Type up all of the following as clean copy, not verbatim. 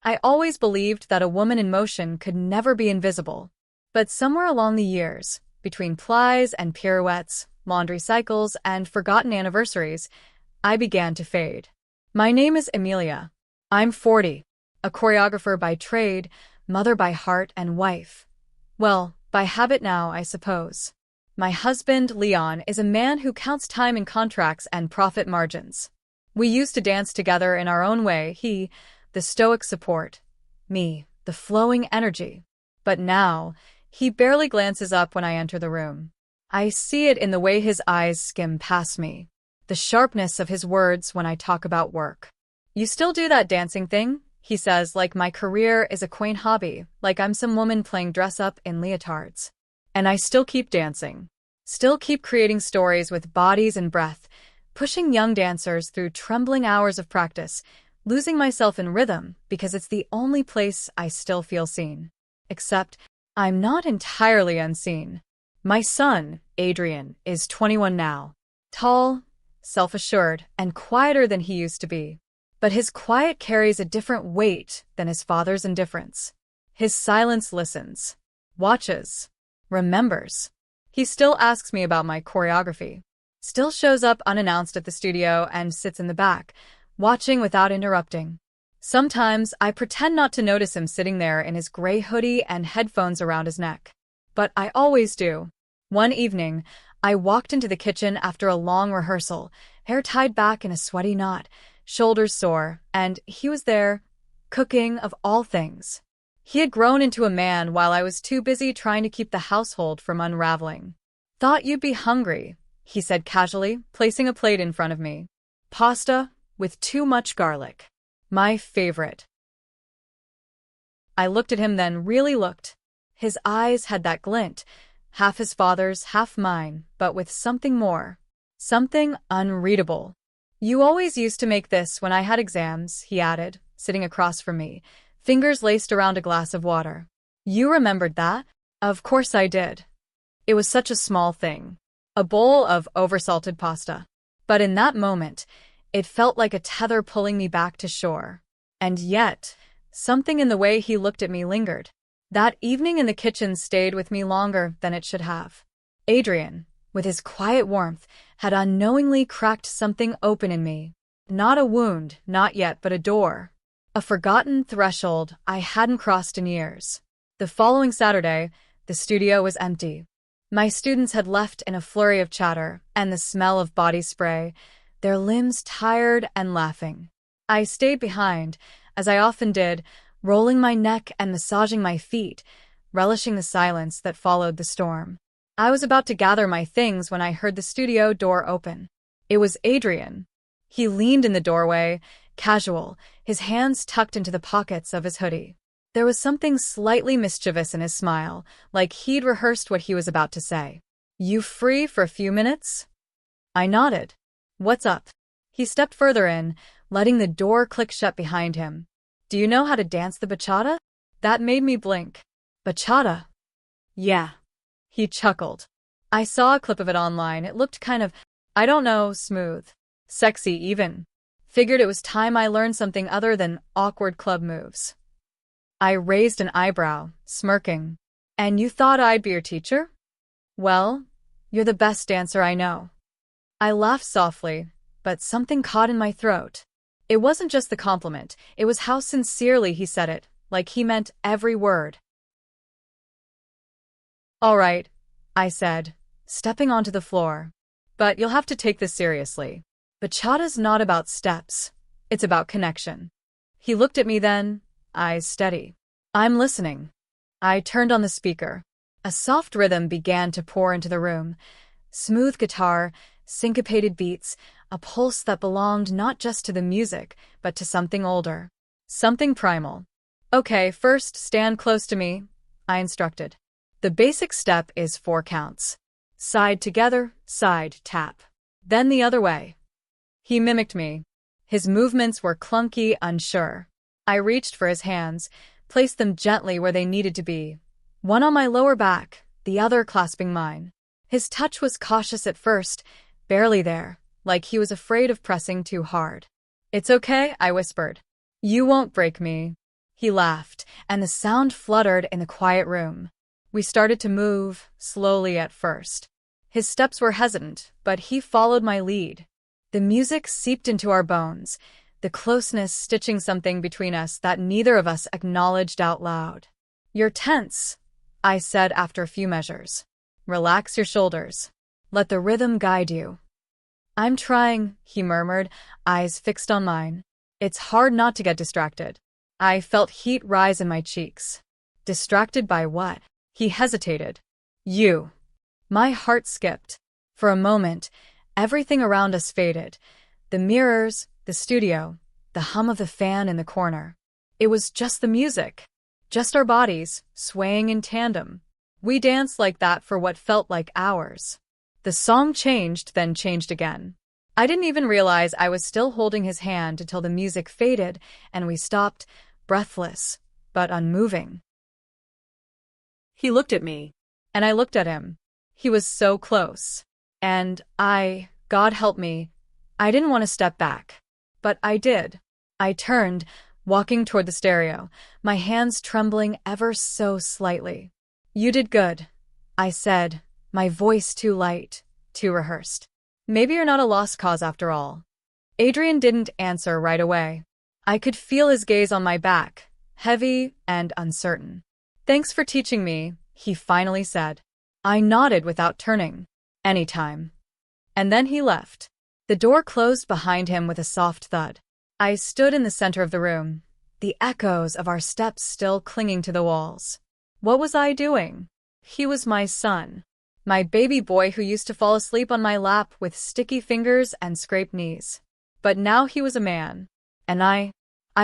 I always believed that a woman in motion could never be invisible. But somewhere along the years, between plies and pirouettes, laundry cycles, and forgotten anniversaries, I began to fade. My name is Emilia. I'm 40, a choreographer by trade, mother by heart, and wife. Well, by habit now, I suppose. My husband, Leon, is a man who counts time in contracts and profit margins. We used to dance together in our own way, he, the stoic support, me, the flowing energy. But now, he barely glances up when I enter the room. I see it in the way his eyes skim past me, the sharpness of his words when I talk about work. You still do that dancing thing? He says, like my career is a quaint hobby, like I'm some woman playing dress-up in leotards. And I still keep dancing. Still keep creating stories with bodies and breath, pushing young dancers through trembling hours of practice, losing myself in rhythm because it's the only place I still feel seen. Except, I'm not entirely unseen. My son, Adrian, is 21 now. Tall, self-assured, and quieter than he used to be. But his quiet carries a different weight than his father's indifference. His silence listens, watches, remembers. He still asks me about my choreography, still shows up unannounced at the studio and sits in the back, watching without interrupting. Sometimes I pretend not to notice him sitting there in his gray hoodie and headphones around his neck. But I always do. One evening, I walked into the kitchen after a long rehearsal, hair tied back in a sweaty knot, shoulders sore, and he was there, cooking of all things. He had grown into a man while I was too busy trying to keep the household from unraveling. "Thought you'd be hungry," he said casually, placing a plate in front of me. "Pasta with too much garlic. My favorite." I looked at him, then really looked. His eyes had that glint, half his father's, half mine, but with something more. Something unreadable. "You always used to make this when I had exams," he added, sitting across from me, fingers laced around a glass of water. "You remembered that?" Of course I did. It was such a small thing. A bowl of oversalted pasta. But in that moment, it felt like a tether pulling me back to shore. And yet, something in the way he looked at me lingered. That evening in the kitchen stayed with me longer than it should have. Adrian, with his quiet warmth, had unknowingly cracked something open in me. Not a wound, not yet, but a door. A forgotten threshold I hadn't crossed in years. The following Saturday, the studio was empty. My students had left in a flurry of chatter and the smell of body spray, their limbs tired and laughing. I stayed behind, as I often did, rolling my neck and massaging my feet, relishing the silence that followed the storm. I was about to gather my things when I heard the studio door open. It was Adrian. He leaned in the doorway, casual, his hands tucked into the pockets of his hoodie. There was something slightly mischievous in his smile, like he'd rehearsed what he was about to say. "You free for a few minutes?" I nodded. "What's up?" He stepped further in, letting the door click shut behind him. "Do you know how to dance the bachata?" That made me blink. "Bachata?" "Yeah." He chuckled. "I saw a clip of it online. It looked kind of, I don't know, smooth. Sexy even. Figured it was time I learned something other than awkward club moves." I raised an eyebrow, smirking. "And you thought I'd be your teacher?" "Well, you're the best dancer I know." I laughed softly, but something caught in my throat. It wasn't just the compliment, it was how sincerely he said it, like he meant every word. "All right," I said, stepping onto the floor. "But you'll have to take this seriously. Bachata's not about steps. It's about connection." He looked at me then, eyes steady. "I'm listening." I turned on the speaker. A soft rhythm began to pour into the room. Smooth guitar, syncopated beats, a pulse that belonged not just to the music, but to something older. Something primal. "Okay, first stand close to me," I instructed. "The basic step is 4 counts. Side together, side tap. Then the other way." He mimicked me. His movements were clunky, unsure. I reached for his hands, placed them gently where they needed to be. One on my lower back, the other clasping mine. His touch was cautious at first, barely there, like he was afraid of pressing too hard. "It's okay," I whispered. "You won't break me." He laughed, and the sound fluttered in the quiet room. We started to move, slowly at first. His steps were hesitant, but he followed my lead. The music seeped into our bones, the closeness stitching something between us that neither of us acknowledged out loud. "You're tense," I said after a few measures. "Relax your shoulders. Let the rhythm guide you." "I'm trying," he murmured, eyes fixed on mine. "It's hard not to get distracted." I felt heat rise in my cheeks. Distracted by what? He hesitated. "You." My heart skipped. For a moment, everything around us faded. The mirrors, the studio, the hum of the fan in the corner. It was just the music. Just our bodies, swaying in tandem. We danced like that for what felt like hours. The song changed, then changed again. I didn't even realize I was still holding his hand until the music faded and we stopped, breathless, but unmoving. He looked at me, and I looked at him. He was so close. And God help me, I didn't want to step back. But I did. I turned, walking toward the stereo, my hands trembling ever so slightly. "You did good," I said, my voice too light, too rehearsed. "Maybe you're not a lost cause after all." Adrian didn't answer right away. I could feel his gaze on my back, heavy and uncertain. "Thanks for teaching me," he finally said. I nodded without turning. "Anytime." And then he left. The door closed behind him with a soft thud. I stood in the center of the room, the echoes of our steps still clinging to the walls. What was I doing? He was my son. My baby boy who used to fall asleep on my lap with sticky fingers and scraped knees. But now he was a man. And I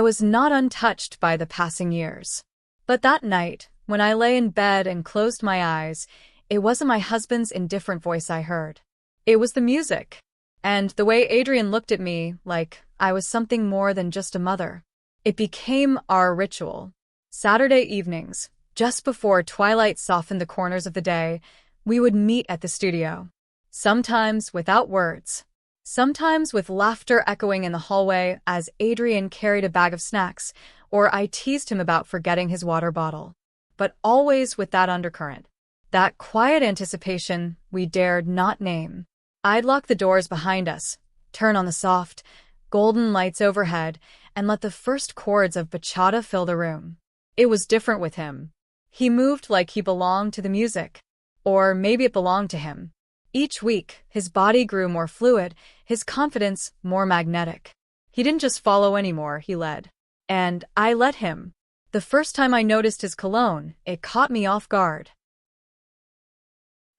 was not untouched by the passing years. But that night, when I lay in bed and closed my eyes, it wasn't my husband's indifferent voice I heard. It was the music. And the way Adrian looked at me, like I was something more than just a mother. It became our ritual. Saturday evenings, just before twilight softened the corners of the day, we would meet at the studio. Sometimes without words. Sometimes with laughter echoing in the hallway as Adrian carried a bag of snacks, or I teased him about forgetting his water bottle. But always with that undercurrent. That quiet anticipation we dared not name. I'd lock the doors behind us, turn on the soft, golden lights overhead, and let the first chords of Bachata fill the room. It was different with him. He moved like he belonged to the music. Or maybe it belonged to him. Each week, his body grew more fluid, his confidence more magnetic. He didn't just follow anymore, he led. And I let him. The first time I noticed his cologne, it caught me off guard.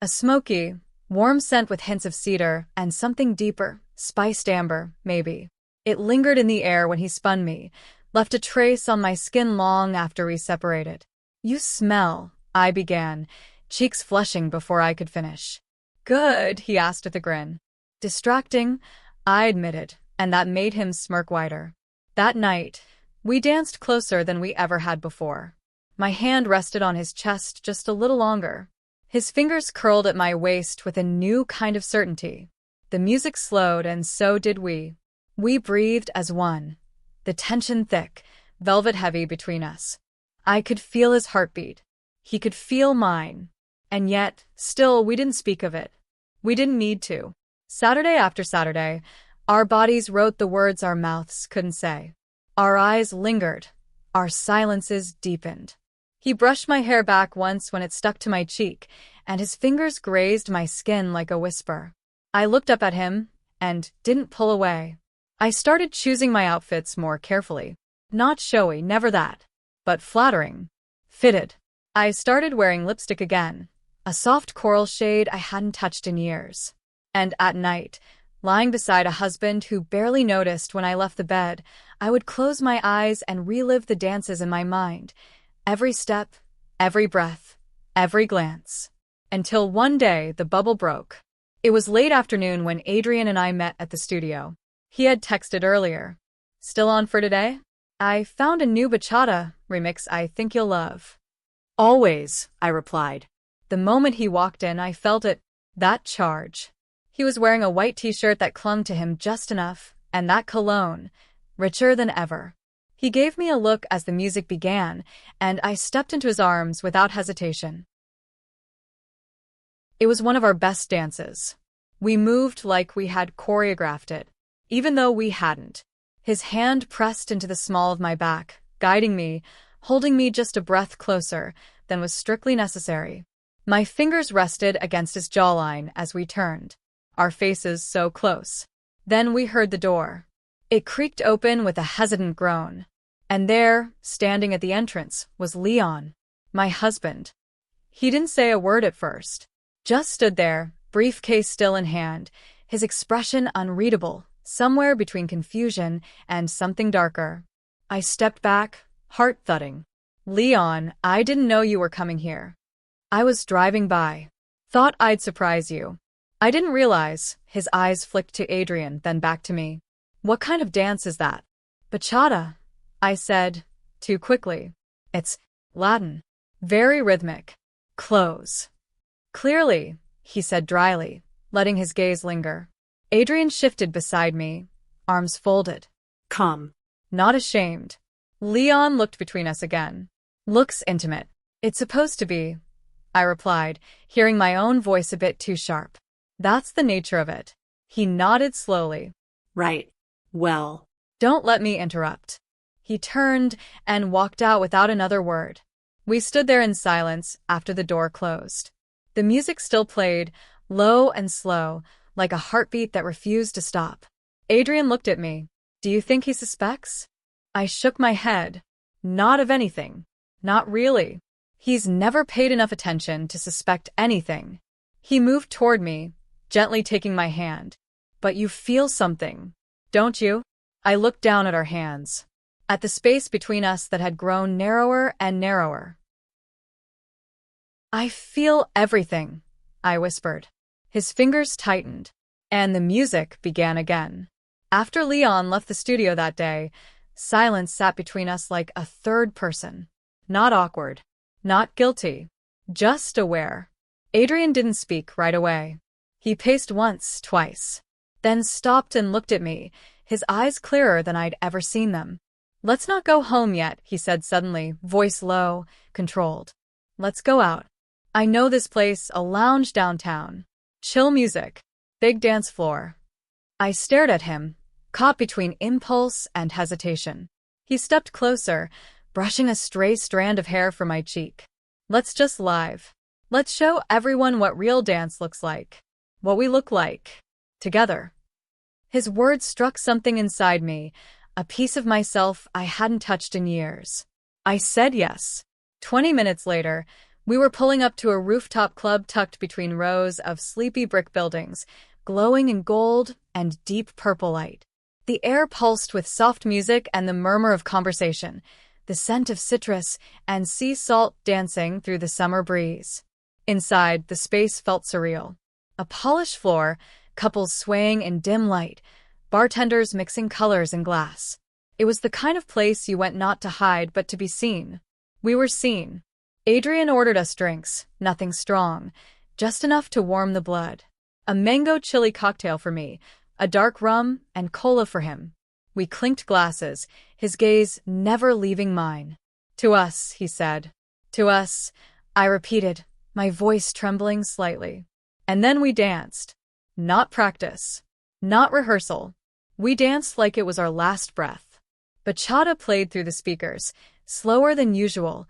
A smoky, warm scent with hints of cedar and something deeper, spiced amber, maybe. It lingered in the air when he spun me, left a trace on my skin long after we separated. "You smell," I began, cheeks flushing before I could finish. "Good," he asked with a grin. "Distracting," I admitted, and that made him smirk wider. That night, we danced closer than we ever had before. My hand rested on his chest just a little longer. His fingers curled at my waist with a new kind of certainty. The music slowed, and so did we. We breathed as one, the tension thick, velvet heavy between us. I could feel his heartbeat. He could feel mine. And yet, still, we didn't speak of it. We didn't need to. Saturday after Saturday, our bodies wrote the words our mouths couldn't say. Our eyes lingered. Our silences deepened. He brushed my hair back once when it stuck to my cheek, and his fingers grazed my skin like a whisper. I looked up at him, and didn't pull away. I started choosing my outfits more carefully. Not showy, never that. But flattering. Fitted. I started wearing lipstick again, a soft coral shade I hadn't touched in years. And at night, lying beside a husband who barely noticed when I left the bed, I would close my eyes and relive the dances in my mind. Every step, every breath, every glance. Until one day, the bubble broke. It was late afternoon when Adrian and I met at the studio. He had texted earlier. "Still on for today? I found a new bachata remix I think you'll love." "Always," I replied. The moment he walked in, I felt it, that charge. He was wearing a white t-shirt that clung to him just enough, and that cologne, richer than ever. He gave me a look as the music began, and I stepped into his arms without hesitation. It was one of our best dances. We moved like we had choreographed it, even though we hadn't. His hand pressed into the small of my back, guiding me, holding me just a breath closer than was strictly necessary. My fingers rested against his jawline as we turned, our faces so close. Then we heard the door. It creaked open with a hesitant groan. And there, standing at the entrance, was Leon, my husband. He didn't say a word at first. Just stood there, briefcase still in hand, his expression unreadable, somewhere between confusion and something darker. I stepped back, heart thudding. Leon, I didn't know you were coming here. I was driving by. Thought I'd surprise you. I didn't realize. His eyes flicked to Adrian, then back to me. What kind of dance is that? Bachata, I said, too quickly. It's Latin. Very rhythmic. Close. Clearly, he said dryly, letting his gaze linger. Adrian shifted beside me, arms folded. Come. Not ashamed. Leon looked between us again. Looks intimate. It's supposed to be, I replied, hearing my own voice a bit too sharp. That's the nature of it. He nodded slowly. Right. Well. Don't let me interrupt. He turned and walked out without another word. We stood there in silence after the door closed. The music still played, low and slow, like a heartbeat that refused to stop. Adrian looked at me. Do you think he suspects? I shook my head. Not of anything. Not really. He's never paid enough attention to suspect anything. He moved toward me, gently taking my hand. But you feel something, don't you? I looked down at our hands, at the space between us that had grown narrower and narrower. I feel everything, I whispered. His fingers tightened, and the music began again. After Leon left the studio that day, silence sat between us like a third person. Not awkward, not guilty, just aware. Adrian didn't speak right away. He paced once, twice, then stopped and looked at me, his eyes clearer than I'd ever seen them. Let's not go home yet, he said suddenly, voice low, controlled. Let's go out. I know this place, a lounge downtown. Chill music. Big dance floor. I stared at him, caught between impulse and hesitation. He stepped closer, brushing a stray strand of hair from my cheek. Let's just live. Let's show everyone what real dance looks like. What we look like. Together. His words struck something inside me, a piece of myself I hadn't touched in years. I said yes. 20 minutes later, we were pulling up to a rooftop club tucked between rows of sleepy brick buildings, glowing in gold and deep purple light. The air pulsed with soft music and the murmur of conversation, the scent of citrus and sea salt dancing through the summer breeze. Inside, the space felt surreal. A polished floor, couples swaying in dim light, bartenders mixing colors in glass. It was the kind of place you went not to hide but to be seen. We were seen. Adrian ordered us drinks, nothing strong, just enough to warm the blood. A mango chili cocktail for me, a dark rum, and cola for him. We clinked glasses, his gaze never leaving mine. To us, he said. To us, I repeated, my voice trembling slightly. And then we danced. Not practice. Not rehearsal. We danced like it was our last breath. Bachata played through the speakers, slower than usual,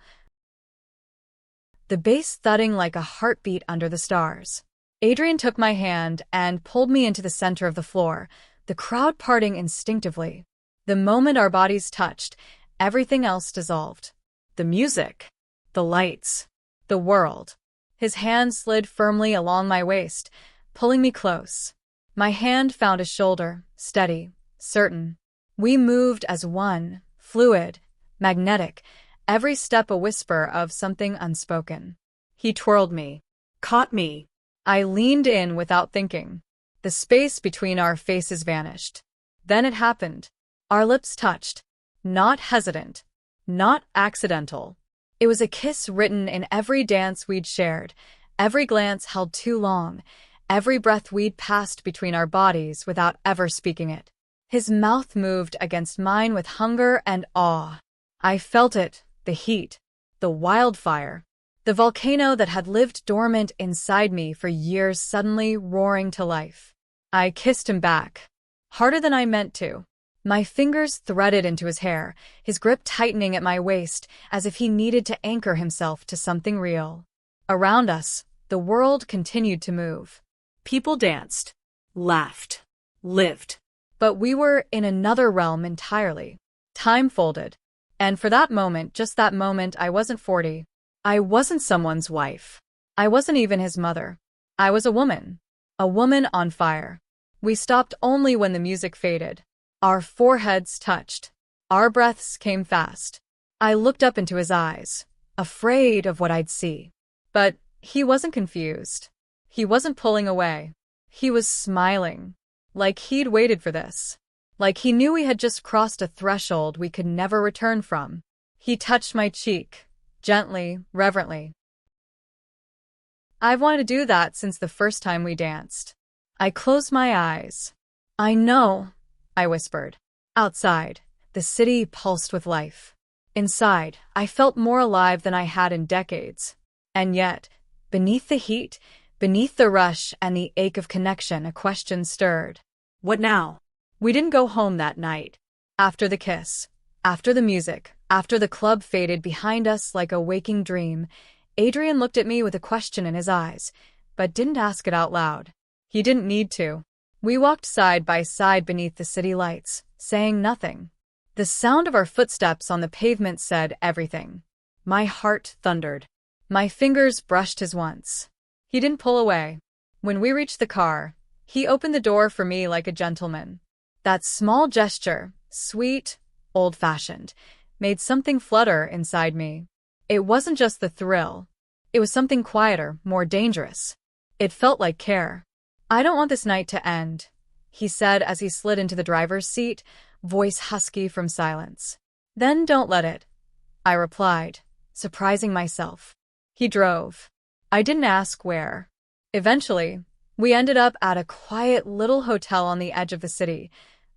the bass thudding like a heartbeat under the stars. Adrian took my hand and pulled me into the center of the floor, the crowd parting instinctively. The moment our bodies touched, everything else dissolved. The music, the lights, the world. His hand slid firmly along my waist, pulling me close. My hand found his shoulder, steady, certain. We moved as one, fluid, magnetic, every step a whisper of something unspoken. He twirled me, caught me. I leaned in without thinking. The space between our faces vanished. Then it happened. Our lips touched. Not hesitant. Not accidental. It was a kiss written in every dance we'd shared, every glance held too long, every breath we'd passed between our bodies without ever speaking it. His mouth moved against mine with hunger and awe. I felt it, the heat, the wildfire, the volcano that had lived dormant inside me for years suddenly roaring to life. I kissed him back, harder than I meant to. My fingers threaded into his hair, his grip tightening at my waist as if he needed to anchor himself to something real. Around us, the world continued to move. People danced, laughed, lived. But we were in another realm entirely. Time folded. And for that moment, just that moment, I wasn't 40. I wasn't someone's wife. I wasn't even his mother. I was a woman. A woman on fire. We stopped only when the music faded. Our foreheads touched. Our breaths came fast. I looked up into his eyes, afraid of what I'd see. But he wasn't confused. He wasn't pulling away. He was smiling. Like he'd waited for this. Like he knew we had just crossed a threshold we could never return from. He touched my cheek, gently, reverently. I've wanted to do that since the first time we danced. I closed my eyes. I know, I whispered. Outside, the city pulsed with life. Inside, I felt more alive than I had in decades. And yet, beneath the heat, beneath the rush and the ache of connection, a question stirred. What now? We didn't go home that night. After the kiss, after the music, after the club faded behind us like a waking dream, Adrian looked at me with a question in his eyes, but didn't ask it out loud. He didn't need to. We walked side by side beneath the city lights, saying nothing. The sound of our footsteps on the pavement said everything. My heart thundered. My fingers brushed his once. He didn't pull away. When we reached the car, he opened the door for me like a gentleman. That small gesture, sweet, old-fashioned, made something flutter inside me. It wasn't just the thrill. It was something quieter, more dangerous. It felt like care. I don't want this night to end, he said as he slid into the driver's seat, voice husky from silence. Then don't let it, I replied, surprising myself. He drove. I didn't ask where. Eventually, we ended up at a quiet little hotel on the edge of the city.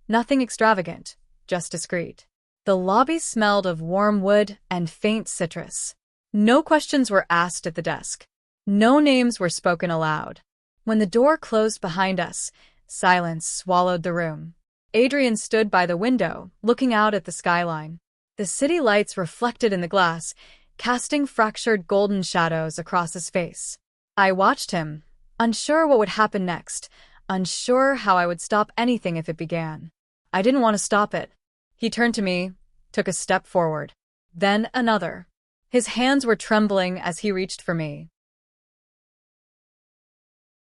Nothing extravagant, just discreet. The lobby smelled of warm wood and faint citrus. No questions were asked at the desk. No names were spoken aloud. When the door closed behind us, silence swallowed the room. Adrian stood by the window, looking out at the skyline. The city lights reflected in the glass, casting fractured golden shadows across his face. I watched him, unsure what would happen next, unsure how I would stop anything if it began. I didn't want to stop it. He turned to me, took a step forward. Then another. His hands were trembling as he reached for me.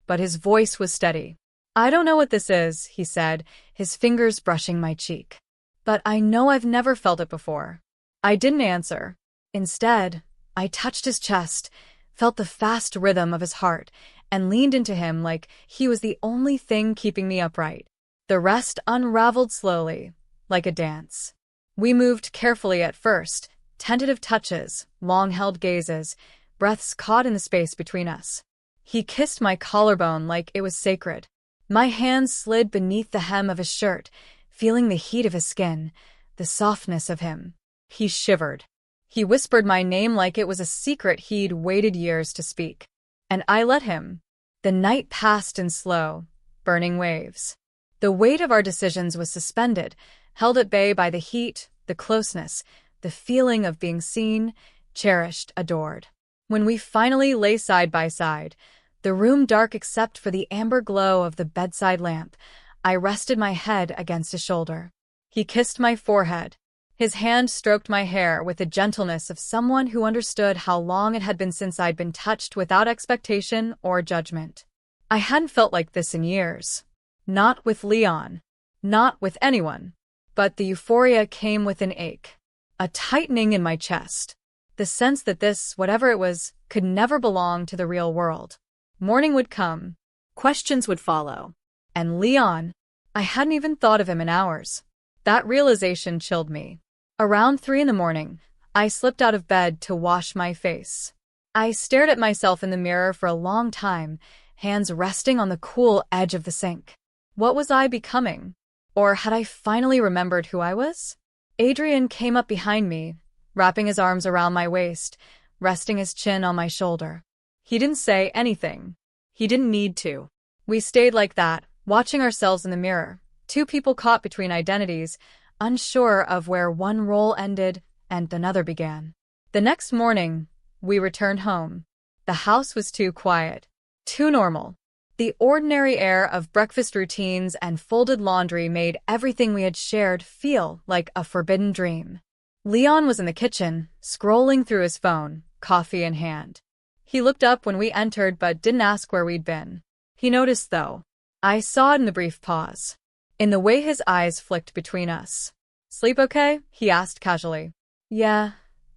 But his voice was steady. I don't know what this is, he said, his fingers brushing my cheek. But I know I've never felt it before. I didn't answer. Instead, I touched his chest, felt the fast rhythm of his heart, and leaned into him like he was the only thing keeping me upright. The rest unraveled slowly, like a dance. We moved carefully at first, tentative touches, long-held gazes, breaths caught in the space between us. He kissed my collarbone like it was sacred. My hands slid beneath the hem of his shirt, feeling the heat of his skin, the softness of him. He shivered. He whispered my name like it was a secret he'd waited years to speak. And I let him. The night passed in slow, burning waves. The weight of our decisions was suspended, held at bay by the heat, the closeness, the feeling of being seen, cherished, adored. When we finally lay side by side, the room dark except for the amber glow of the bedside lamp, I rested my head against his shoulder. He kissed my forehead. His hand stroked my hair with the gentleness of someone who understood how long it had been since I'd been touched without expectation or judgment. I hadn't felt like this in years. Not with Leon. Not with anyone. But the euphoria came with an ache. A tightening in my chest. The sense that this, whatever it was, could never belong to the real world. Morning would come. Questions would follow. And Leon, I hadn't even thought of him in hours. That realization chilled me. Around 3 a.m, I slipped out of bed to wash my face. I stared at myself in the mirror for a long time, hands resting on the cool edge of the sink. What was I becoming? Or had I finally remembered who I was? Adrian came up behind me, wrapping his arms around my waist, resting his chin on my shoulder. He didn't say anything. He didn't need to. We stayed like that, watching ourselves in the mirror, two people caught between identities, unsure of where one role ended and another began. The next morning, we returned home. The house was too quiet, too normal. The ordinary air of breakfast routines and folded laundry made everything we had shared feel like a forbidden dream. Leon was in the kitchen, scrolling through his phone, coffee in hand. He looked up when we entered but didn't ask where we'd been. He noticed, though. I saw it in the brief pause. In the way his eyes flicked between us. "Sleep okay?" he asked casually. "Yeah,"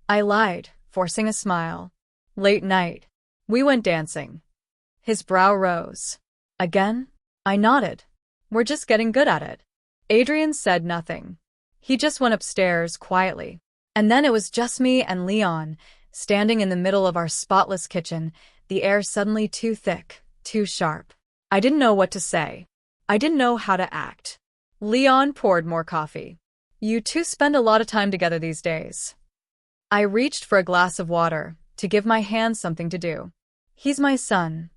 I lied, forcing a smile. "Late night. We went dancing." His brow rose. "Again?" I nodded. "We're just getting good at it." Adrian said nothing. He just went upstairs quietly. And then it was just me and Leon, standing in the middle of our spotless kitchen, the air suddenly too thick, too sharp. I didn't know what to say. I didn't know how to act. Leon poured more coffee. "You two spend a lot of time together these days." I reached for a glass of water, to give my hands something to do. "He's my son,"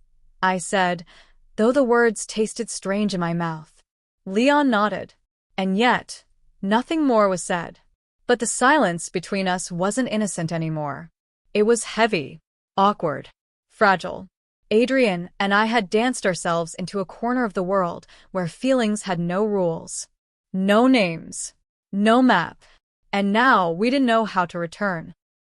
I said, though the words tasted strange in my mouth. Leon nodded. And yet, nothing more was said. But the silence between us wasn't innocent anymore. It was heavy, awkward, fragile. Adrian and I had danced ourselves into a corner of the world where feelings had no rules, no names, no map. And now we didn't know how to return.